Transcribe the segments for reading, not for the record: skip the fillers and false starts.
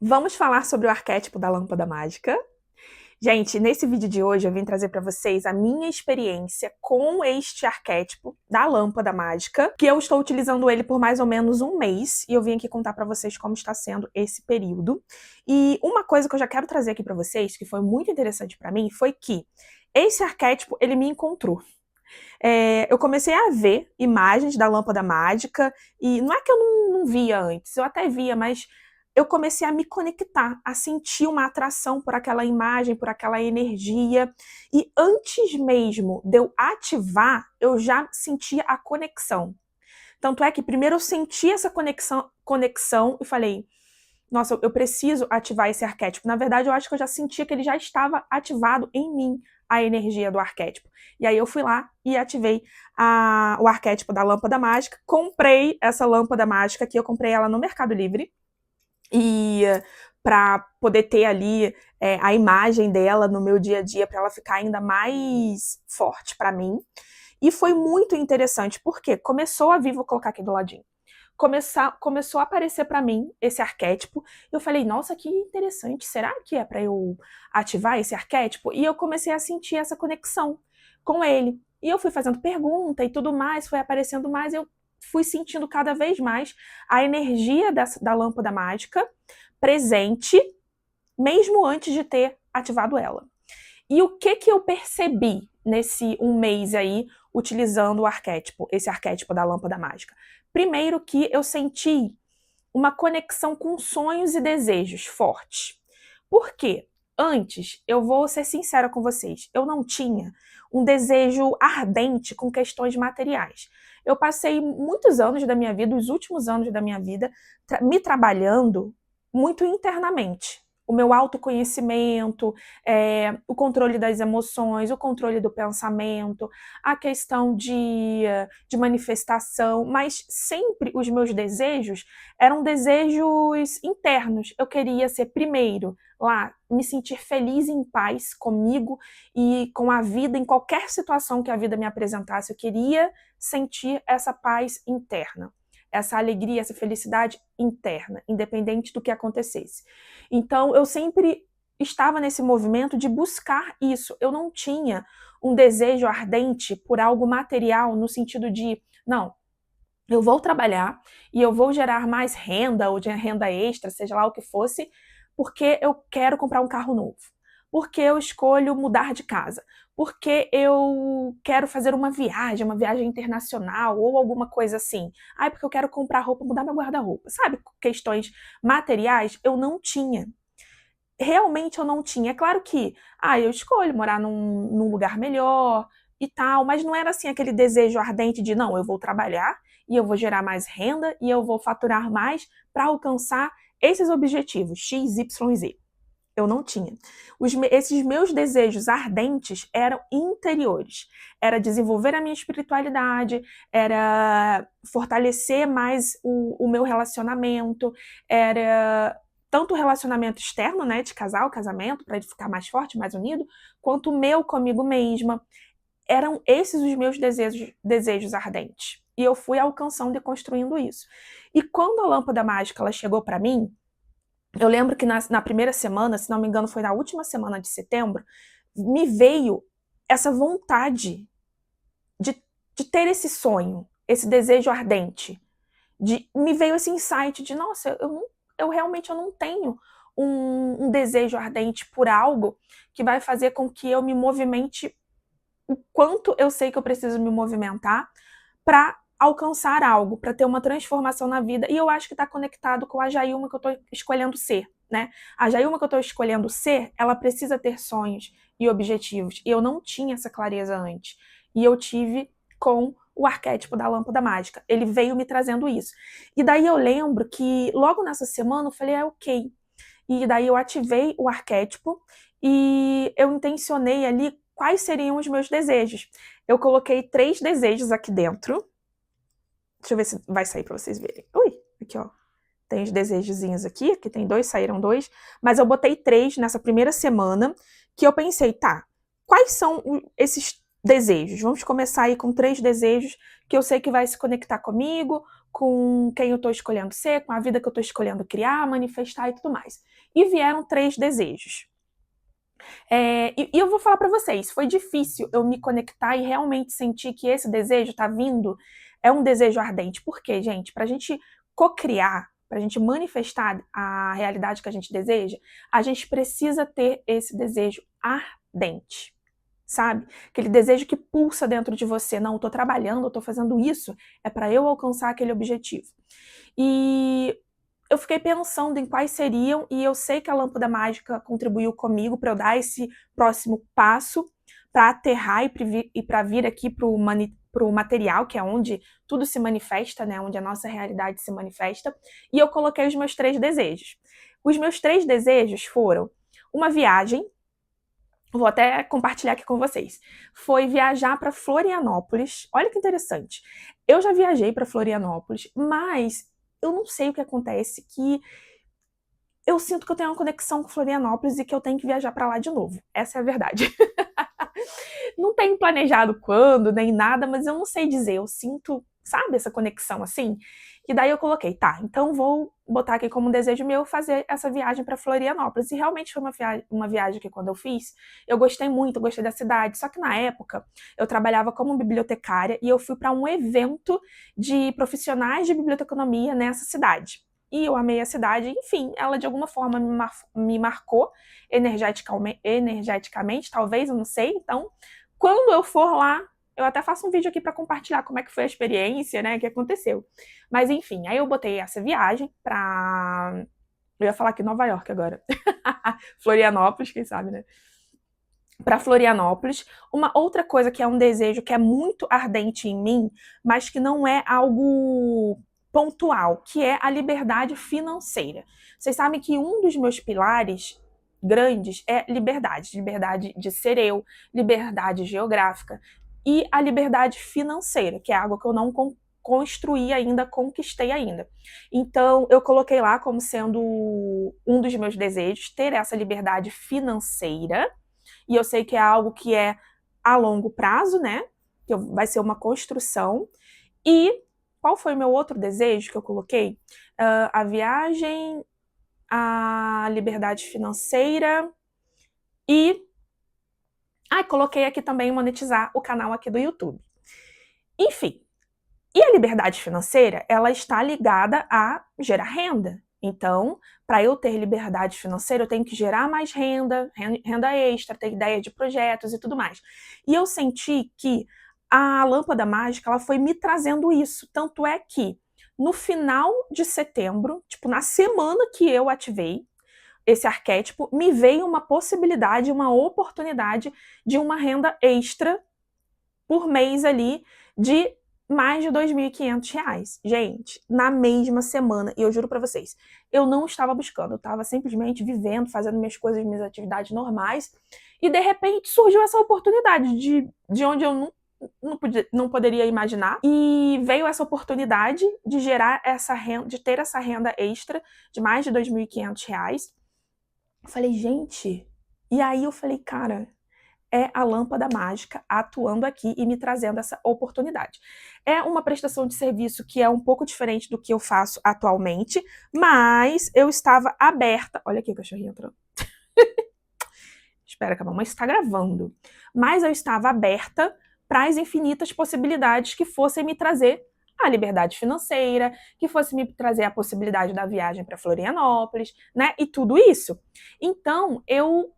Vamos falar sobre o arquétipo da lâmpada mágica. Gente, nesse vídeo de hoje eu vim trazer para vocês a minha experiência com este arquétipo da lâmpada mágica, que eu estou utilizando ele por mais ou menos um mês, e eu vim aqui contar para vocês como está sendo esse período. E uma coisa que eu já quero trazer aqui para vocês, que foi muito interessante para mim, foi que esse arquétipo, ele me encontrou. Eu comecei a ver imagens da lâmpada mágica, e não é que eu não via antes, eu até via, mas eu comecei a me conectar, a sentir uma atração por aquela imagem, por aquela energia, e antes mesmo de eu ativar, eu já sentia a conexão. Tanto é que primeiro eu senti essa conexão e falei, nossa, eu preciso ativar esse arquétipo. Na verdade, eu acho que eu já sentia que ele já estava ativado em mim, a energia do arquétipo. E aí eu fui lá e ativei o arquétipo da lâmpada mágica, comprei essa lâmpada mágica aqui, eu comprei ela no Mercado Livre, e para poder ter ali a imagem dela no meu dia a dia, para ela ficar ainda mais forte para mim. E foi muito interessante, porque começou a vir, vou colocar aqui do ladinho, começou a aparecer para mim esse arquétipo. Eu falei, nossa, que interessante, será que é para eu ativar esse arquétipo? E eu comecei a sentir essa conexão com ele. E eu fui fazendo pergunta e tudo mais, foi aparecendo mais, eu fui sentindo cada vez mais a energia da lâmpada mágica presente, mesmo antes de ter ativado ela. E o que eu percebi nesse um mês aí, utilizando o arquétipo, esse arquétipo da lâmpada mágica? Primeiro que eu senti uma conexão com sonhos e desejos fortes. Por quê? Antes, eu vou ser sincera com vocês, eu não tinha um desejo ardente com questões materiais. Eu passei muitos anos da minha vida, os últimos anos da minha vida, me trabalhando muito internamente. O meu autoconhecimento, o controle das emoções, o controle do pensamento, a questão de manifestação, mas sempre os meus desejos eram desejos internos. Eu queria ser primeiro lá, me sentir feliz e em paz comigo e com a vida, em qualquer situação que a vida me apresentasse. Eu queria sentir essa paz interna, essa alegria, essa felicidade interna, independente do que acontecesse. Então, eu sempre estava nesse movimento de buscar isso. Eu não tinha um desejo ardente por algo material, no sentido de, não, eu vou trabalhar e eu vou gerar mais renda ou de renda extra, seja lá o que fosse, porque eu quero comprar um carro novo, porque eu escolho mudar de casa, porque eu quero fazer uma viagem internacional ou alguma coisa assim. Ai, porque eu quero comprar roupa, mudar meu guarda-roupa. Sabe, questões materiais eu não tinha. Realmente eu não tinha. É claro que, eu escolho morar num lugar melhor e tal, mas não era assim aquele desejo ardente de, não, eu vou trabalhar e eu vou gerar mais renda e eu vou faturar mais para alcançar esses objetivos, X, Y, Z. Eu não tinha. Esses meus desejos ardentes eram interiores. Era desenvolver a minha espiritualidade, era fortalecer mais o meu relacionamento, era tanto o relacionamento externo, né, de casal, casamento, para ele ficar mais forte, mais unido, quanto o meu comigo mesma. Eram esses os meus desejos ardentes. E eu fui alcançando e construindo isso. E quando a lâmpada mágica ela chegou para mim, eu lembro que na primeira semana, se não me engano foi na última semana de setembro, me veio essa vontade de ter esse sonho, esse desejo ardente. Me veio esse insight de, nossa, eu realmente não tenho um desejo ardente por algo que vai fazer com que eu me movimente o quanto eu sei que eu preciso me movimentar para alcançar algo, para ter uma transformação na vida. E eu acho que está conectado com a Jailma que eu estou escolhendo ser, né? A Jailma que eu estou escolhendo ser, ela precisa ter sonhos e objetivos. E eu não tinha essa clareza antes. E eu tive com o arquétipo da lâmpada mágica. Ele veio me trazendo isso. E daí eu lembro que logo nessa semana eu falei, ok. E daí eu ativei o arquétipo e eu intencionei ali quais seriam os meus desejos. Eu coloquei 3 desejos aqui dentro. Deixa eu ver se vai sair pra vocês verem. Ui, aqui ó. Tem os desejozinhos aqui tem 2, saíram 2. Mas eu botei 3 nessa primeira semana, que eu pensei, tá, quais são esses desejos? Vamos começar aí com 3 desejos que eu sei que vai se conectar comigo, com quem eu estou escolhendo ser, com a vida que eu estou escolhendo criar, manifestar e tudo mais. E vieram 3 desejos. E eu vou falar para vocês, foi difícil eu me conectar e realmente sentir que esse desejo tá vindo, é um desejo ardente. Por quê, gente? Pra gente cocriar, pra gente manifestar a realidade que a gente deseja, a gente precisa ter esse desejo ardente, sabe? Aquele desejo que pulsa dentro de você. Não, eu tô trabalhando, eu tô fazendo isso, é para eu alcançar aquele objetivo. E eu fiquei pensando em quais seriam, e eu sei que a lâmpada mágica contribuiu comigo para eu dar esse próximo passo, para aterrar e para vir aqui para o material, que é onde tudo se manifesta, né? Onde a nossa realidade se manifesta. E eu coloquei os meus 3 desejos. Os meus 3 desejos foram uma viagem, vou até compartilhar aqui com vocês. Foi viajar para Florianópolis. Olha que interessante. Eu já viajei para Florianópolis, mas eu não sei o que acontece, que eu sinto que eu tenho uma conexão com Florianópolis e que eu tenho que viajar para lá de novo. Essa é a verdade. Não tenho planejado quando, nem nada, mas eu não sei dizer. Eu sinto, sabe, essa conexão assim? E daí eu coloquei, tá, então vou botar aqui como um desejo meu fazer essa viagem para Florianópolis. E realmente foi uma viagem que quando eu fiz, eu gostei muito, eu gostei da cidade. Só que na época eu trabalhava como bibliotecária e eu fui para um evento de profissionais de biblioteconomia nessa cidade. E eu amei a cidade, enfim, ela de alguma forma me marcou energeticamente, talvez, eu não sei. Então, quando eu for lá, eu até faço um vídeo aqui para compartilhar como é que foi a experiência, né, que aconteceu. Mas enfim, aí eu botei essa viagem pra... Eu ia falar aqui Nova York agora. Florianópolis, quem sabe, né? Para Florianópolis. Uma outra coisa que é um desejo que é muito ardente em mim, mas que não é algo pontual, que é a liberdade financeira. Vocês sabem que um dos meus pilares grandes é liberdade. Liberdade de ser eu, liberdade geográfica e a liberdade financeira, que é algo que eu não construí ainda, conquistei ainda. Então, eu coloquei lá como sendo um dos meus desejos, ter essa liberdade financeira, e eu sei que é algo que é a longo prazo, né? Que vai ser uma construção. E qual foi o meu outro desejo que eu coloquei? A viagem, a liberdade financeira e... coloquei aqui também monetizar o canal aqui do YouTube. Enfim, e a liberdade financeira, ela está ligada a gerar renda. Então, para eu ter liberdade financeira, eu tenho que gerar mais renda, renda extra, ter ideia de projetos e tudo mais. E eu senti que a lâmpada mágica, ela foi me trazendo isso. Tanto é que, no final de setembro, tipo, na semana que eu ativei esse arquétipo, me veio uma possibilidade, uma oportunidade de uma renda extra por mês ali de mais de R$2.500. Gente, na mesma semana, e eu juro pra vocês, eu não estava buscando, eu estava simplesmente vivendo, fazendo minhas coisas, minhas atividades normais, e de repente surgiu essa oportunidade de onde eu não poderia imaginar, e veio essa oportunidade de gerar essa renda, de ter essa renda extra de mais de R$2.500. Eu falei, gente, e aí eu falei, cara, é a lâmpada mágica atuando aqui e me trazendo essa oportunidade. É uma prestação de serviço que é um pouco diferente do que eu faço atualmente, mas eu estava aberta... Olha aqui o cachorrinho entrando. Espera que a mamãe está gravando. Mas eu estava aberta para as infinitas possibilidades que fossem me trazer a liberdade financeira, que fosse me trazer a possibilidade da viagem para Florianópolis, né? E tudo isso. Então, eu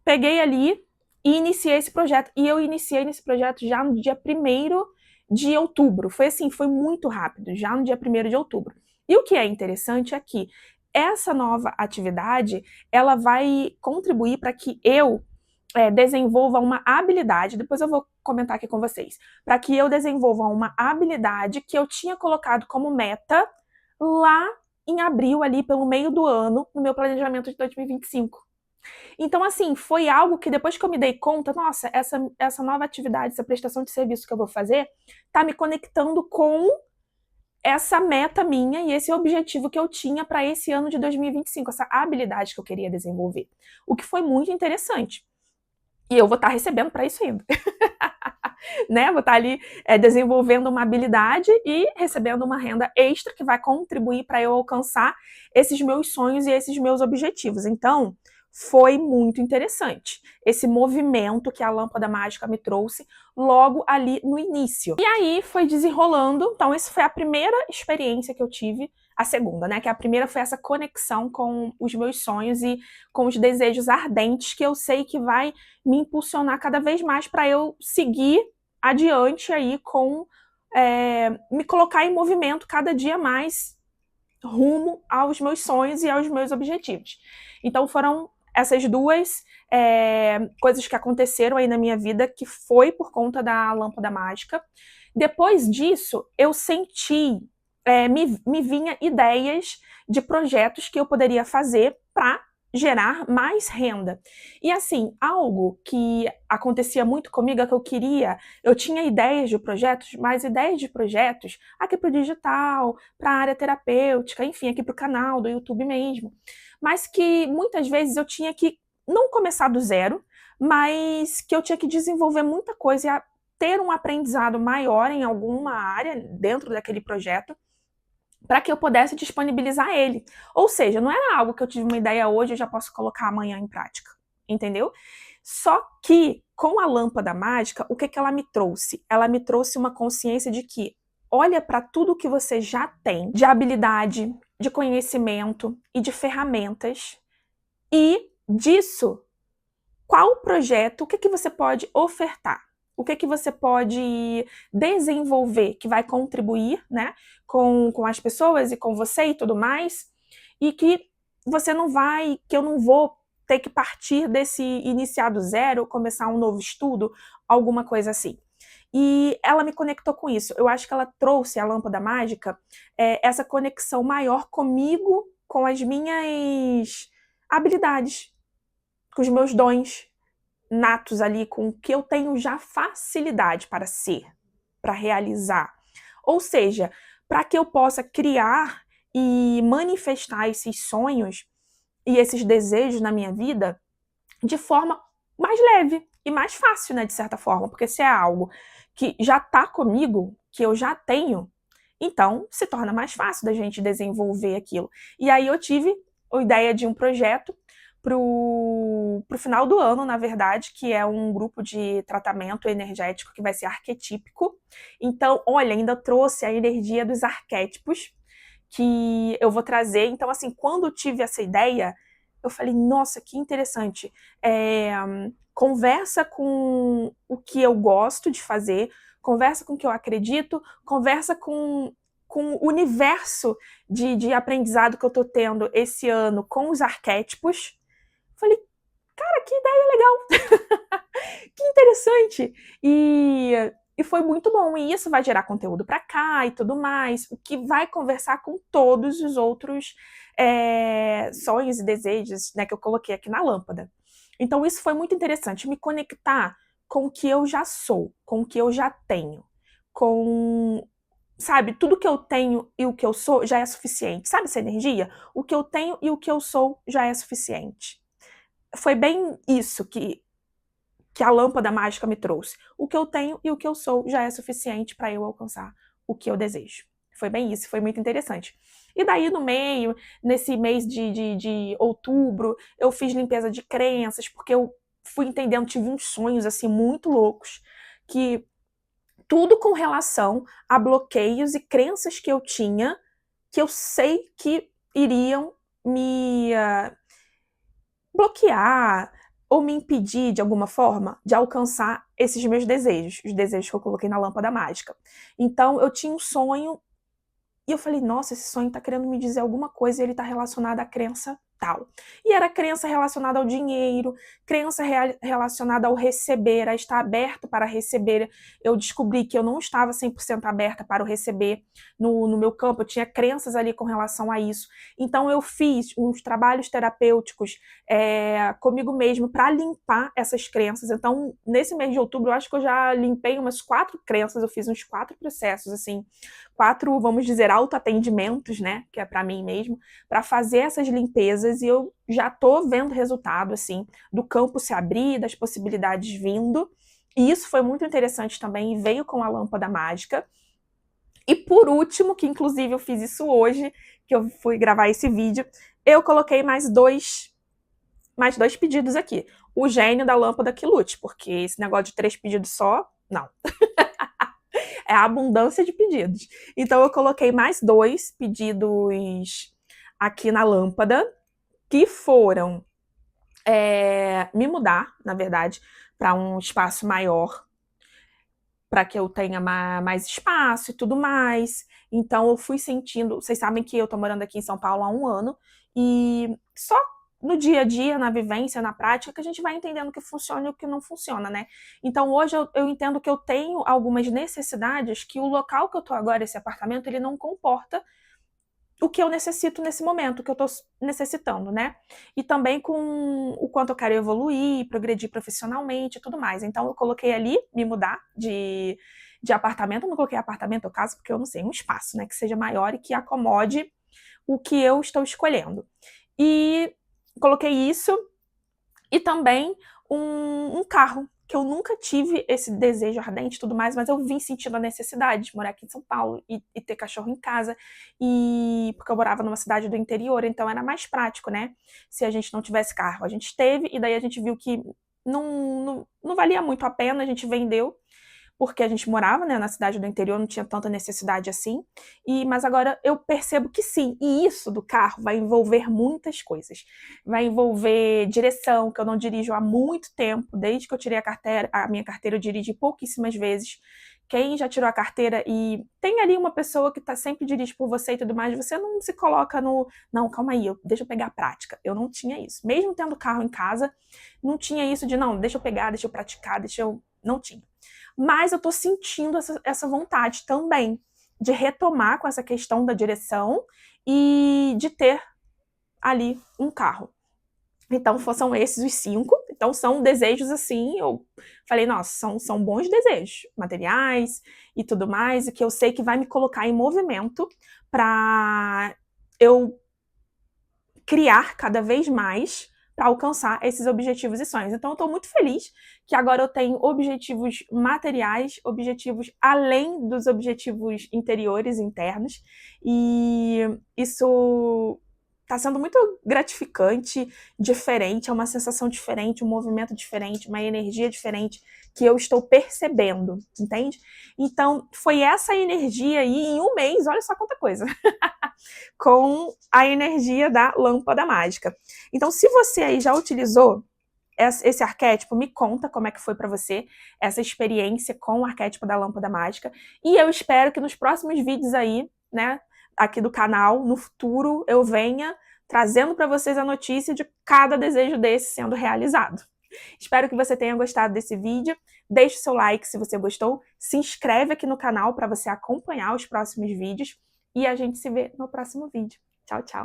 peguei ali e iniciei esse projeto. E eu iniciei nesse projeto já no dia 1º de outubro. Foi assim, foi muito rápido, já no dia 1º de outubro. E o que é interessante é que essa nova atividade, ela vai contribuir para que eu desenvolva uma habilidade, depois eu vou comentar aqui com vocês, para que eu desenvolva uma habilidade que eu tinha colocado como meta lá em abril, ali pelo meio do ano, no meu planejamento de 2025. Então, assim, foi algo que depois que eu me dei conta, nossa, essa nova atividade, essa prestação de serviço que eu vou fazer, tá me conectando com essa meta minha e esse objetivo que eu tinha para esse ano de 2025, essa habilidade que eu queria desenvolver. O que foi muito interessante. E eu vou estar recebendo para isso ainda. né? Vou estar ali desenvolvendo uma habilidade e recebendo uma renda extra que vai contribuir para eu alcançar esses meus sonhos e esses meus objetivos. Então, foi muito interessante esse movimento que a lâmpada mágica me trouxe logo ali no início. E aí foi desenrolando. Então, essa foi a primeira experiência que eu tive. A segunda, né? Que a primeira foi essa conexão com os meus sonhos e com os desejos ardentes que eu sei que vai me impulsionar cada vez mais para eu seguir adiante aí com me colocar em movimento cada dia mais rumo aos meus sonhos e aos meus objetivos. Então foram essas duas coisas que aconteceram aí na minha vida, que foi por conta da lâmpada mágica. Depois disso, eu senti, me vinha ideias de projetos que eu poderia fazer para gerar mais renda. E assim, algo que acontecia muito comigo é que eu tinha ideias de projetos, mas ideias de projetos aqui para o digital, para a área terapêutica, enfim, aqui para o canal do YouTube mesmo. Mas que muitas vezes eu tinha que não começar do zero, mas que eu tinha que desenvolver muita coisa e ter um aprendizado maior em alguma área dentro daquele projeto, para que eu pudesse disponibilizar ele. Ou seja, não era algo que eu tive uma ideia hoje e eu já posso colocar amanhã em prática, entendeu? Só que, com a lâmpada mágica, o que ela me trouxe? Ela me trouxe uma consciência de que olha para tudo que você já tem de habilidade, de conhecimento e de ferramentas, e disso, qual projeto, o que você pode ofertar? O que você pode desenvolver que vai contribuir, né, com as pessoas e com você e tudo mais, e que eu não vou ter que partir desse iniciar do zero, começar um novo estudo, alguma coisa assim. E ela me conectou com isso. Eu acho que ela trouxe a lâmpada mágica, essa conexão maior comigo, com as minhas habilidades, com os meus dons natos ali, com o que eu tenho já facilidade para ser, para realizar. Ou seja, para que eu possa criar e manifestar esses sonhos e esses desejos na minha vida de forma mais leve e mais fácil, né, de certa forma, porque se é algo que já está comigo, que eu já tenho, então se torna mais fácil da gente desenvolver aquilo. E aí eu tive a ideia de um projeto pro final do ano, na verdade, que é um grupo de tratamento energético que vai ser arquetípico. Então, olha, ainda trouxe a energia dos arquétipos que eu vou trazer. Então, assim, quando eu tive essa ideia, eu falei, nossa, que interessante. Conversa com o que eu gosto de fazer, conversa com o que eu acredito, conversa com o universo de aprendizado que eu tô tendo esse ano com os arquétipos. Falei, cara, que ideia legal! Que interessante! E foi muito bom. E isso vai gerar conteúdo para cá e tudo mais, o que vai conversar com todos os outros sonhos e desejos, né, que eu coloquei aqui na lâmpada. Então isso foi muito interessante, me conectar com o que eu já sou, com o que eu já tenho, com, sabe, tudo que eu tenho e o que eu sou já é suficiente. Sabe essa energia? O que eu tenho e o que eu sou já é suficiente. Foi bem isso que a lâmpada mágica me trouxe. O que eu tenho e o que eu sou já é suficiente para eu alcançar o que eu desejo. Foi bem isso, foi muito interessante. E daí no meio, nesse mês de outubro, eu fiz limpeza de crenças, porque eu fui entendendo, tive uns sonhos assim muito loucos, que tudo com relação a bloqueios e crenças que eu tinha, que eu sei que iriam me bloquear ou me impedir de alguma forma de alcançar esses meus desejos, os desejos que eu coloquei na lâmpada mágica. Então eu tinha um sonho e eu falei, nossa, esse sonho tá querendo me dizer alguma coisa e ele tá relacionado à crença tal. E era crença relacionada ao dinheiro, crença relacionada ao receber, a estar aberto para receber. Eu descobri que eu não estava 100% aberta para o receber no meu campo, eu tinha crenças ali com relação a isso. Então eu fiz uns trabalhos terapêuticos comigo mesmo para limpar essas crenças. Então, nesse mês de outubro, eu acho que eu já limpei umas 4 crenças, eu fiz uns 4 processos, assim, 4, vamos dizer, autoatendimentos, né, que é para mim mesmo, para fazer essas limpezas, e eu já tô vendo resultado, assim, do campo se abrir, das possibilidades vindo, E isso foi muito interessante também, e veio com a lâmpada mágica. E por último, que inclusive eu fiz isso hoje, que eu fui gravar esse vídeo, eu coloquei mais dois pedidos aqui. O gênio da lâmpada que lute, porque esse negócio de 3 pedidos só, não. É a abundância de pedidos. Então eu coloquei mais 2 pedidos aqui na lâmpada, que foram me mudar, na verdade, para um espaço maior, para que eu tenha mais espaço e tudo mais. Então eu fui sentindo, vocês sabem que eu tô morando aqui em São Paulo há 1 ano, e só no dia a dia, na vivência, na prática, que a gente vai entendendo o que funciona e o que não funciona, né? Então hoje eu entendo que eu tenho algumas necessidades que o local que eu tô agora, esse apartamento, ele não comporta o que eu necessito nesse momento, o que eu tô necessitando, né? E também com o quanto eu quero evoluir, progredir profissionalmente e tudo mais. Então eu coloquei ali, me mudar de apartamento, eu não coloquei apartamento ou casa, porque eu não sei, um espaço, né? Que seja maior e que acomode o que eu estou escolhendo. E coloquei isso e também um carro, que eu nunca tive esse desejo ardente e tudo mais, mas eu vim sentindo a necessidade de morar aqui em São Paulo e ter cachorro em casa, e porque eu morava numa cidade do interior, então era mais prático, né? Se a gente não tivesse carro. A gente teve, e daí a gente viu que não valia muito a pena, a gente vendeu, porque a gente morava, né, na cidade do interior, não tinha tanta necessidade assim. Mas agora eu percebo que sim, e isso do carro vai envolver muitas coisas. Vai envolver direção, que eu não dirijo há muito tempo, desde que eu tirei a minha carteira eu dirigi pouquíssimas vezes. Quem já tirou a carteira e tem ali uma pessoa que tá sempre dirige por você e tudo mais, você não se coloca no, não, calma aí, deixa eu pegar a prática. Eu não tinha isso. Mesmo tendo carro em casa, não tinha isso de, não, deixa eu pegar, deixa eu praticar, não tinha. Mas eu tô sentindo essa vontade também de retomar com essa questão da direção e de ter ali um carro. Então são esses os 5. Então são desejos assim, eu falei, nossa, são bons desejos, materiais e tudo mais, e que eu sei que vai me colocar em movimento para eu criar cada vez mais para alcançar esses objetivos e sonhos. Então eu estou muito feliz que agora eu tenho objetivos materiais, objetivos além dos objetivos interiores, internos, e isso está sendo muito gratificante, diferente, é uma sensação diferente, um movimento diferente, uma energia diferente que eu estou percebendo, entende? Então foi essa energia aí em 1 mês, olha só quanta coisa, com a energia da lâmpada mágica. Então, se você aí já utilizou esse arquétipo, me conta como é que foi para você essa experiência com o arquétipo da lâmpada mágica. E eu espero que nos próximos vídeos aí, né, aqui do canal, no futuro, eu venha trazendo para vocês a notícia de cada desejo desse sendo realizado. Espero que você tenha gostado desse vídeo. Deixe o seu like se você gostou. Se inscreve aqui no canal para você acompanhar os próximos vídeos. E a gente se vê no próximo vídeo. Tchau, tchau!